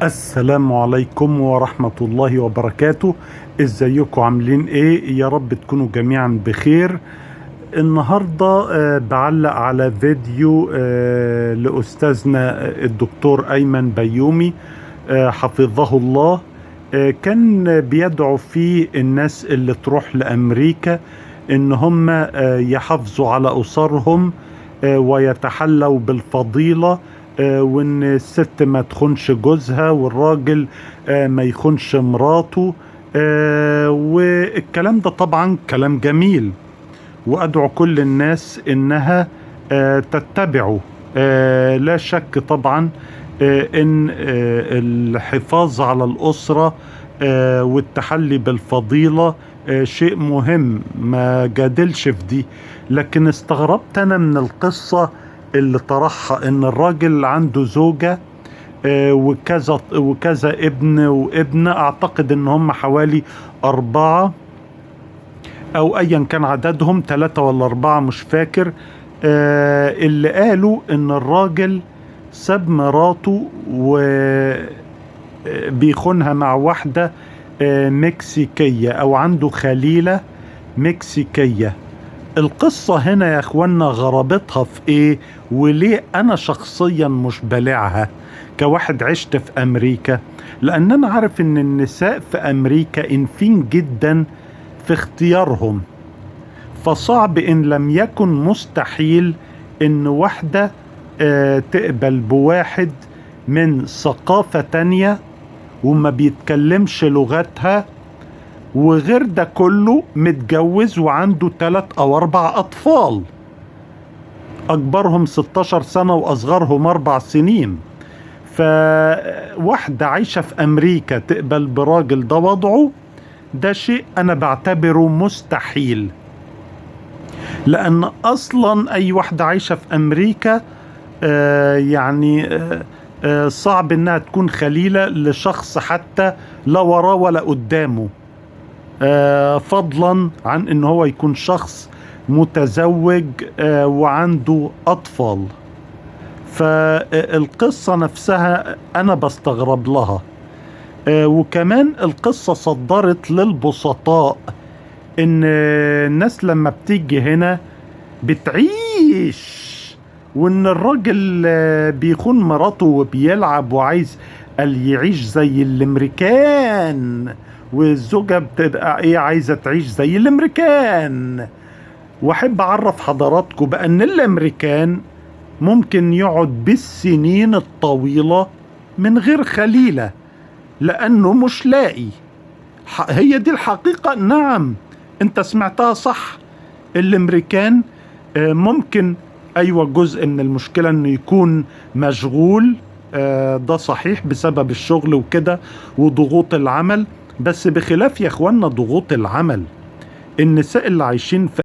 السلام عليكم ورحمة الله وبركاته. ازيكم عاملين ايه؟ يا رب تكونوا جميعا بخير. النهاردة بعلق على فيديو لأستاذنا الدكتور أيمن بيومي حفظه الله. كان بيدعو فيه الناس اللي تروح لأمريكا إن هم يحافظوا على أسرهم ويتحلوا بالفضيلة، وإن الست ما تخونش جوزها والراجل ما يخونش مراته. والكلام ده طبعا كلام جميل، وأدعو كل الناس إنها تتبعه. لا شك طبعا إن الحفاظ على الأسرة والتحلي بالفضيلة شيء مهم، ما جادلش في دي. لكن استغربت أنا من القصة اللي طرحها إن الراجل عنده زوجة وكذا وكذا ابن وابنة، أعتقد إن هم حوالي 4 او ايا كان عددهم، 3 ولا 4 مش فاكر. اللي قالوا ان الراجل ساب مراته وبيخونها مع واحدة مكسيكية او عنده خليلة مكسيكية. القصة هنا يا اخوانا غرابتها في ايه؟ وليه انا شخصيا مش بلعها كواحد عشت في امريكا؟ لان انا عارف ان النساء في امريكا انفين جدا في اختيارهم، فصعب ان لم يكن مستحيل ان واحدة تقبل بواحد من ثقافة تانية وما بيتكلمش لغتها، وغير ده كله متجوز وعنده 3 أو 4 أطفال، أكبرهم 16 سنة وأصغرهم 4 سنين. فواحدة عايشة في أمريكا تقبل براجل ده وضعه، ده شيء أنا بعتبره مستحيل. لأن أصلا أي واحدة عايشة في أمريكا صعب إنها تكون خليلة لشخص حتى لا وراه ولا قدامه، فضلا عن إن هو يكون شخص متزوج وعنده أطفال. فالقصة نفسها أنا بستغرب لها. وكمان القصة صدرت للبسطاء ان الناس لما بتيجي هنا بتعيش، وان الراجل بيخون مراته وبيلعب وعايز يعيش زي الامريكان، والزوجة بتبقى ايه؟ عايزة تعيش زي الامريكان. واحب اعرف حضراتكم بان الامريكان ممكن يقعد بالسنين الطويلة من غير خليلة لأنه مش لاقي. هي دي الحقيقة. نعم، انت سمعتها صح. الامريكان ممكن ايوه جزء من المشكلة انه يكون مشغول، ده صحيح بسبب الشغل وكده وضغوط العمل. بس بخلاف يا اخوانا ضغوط العمل، النساء اللي عايشين في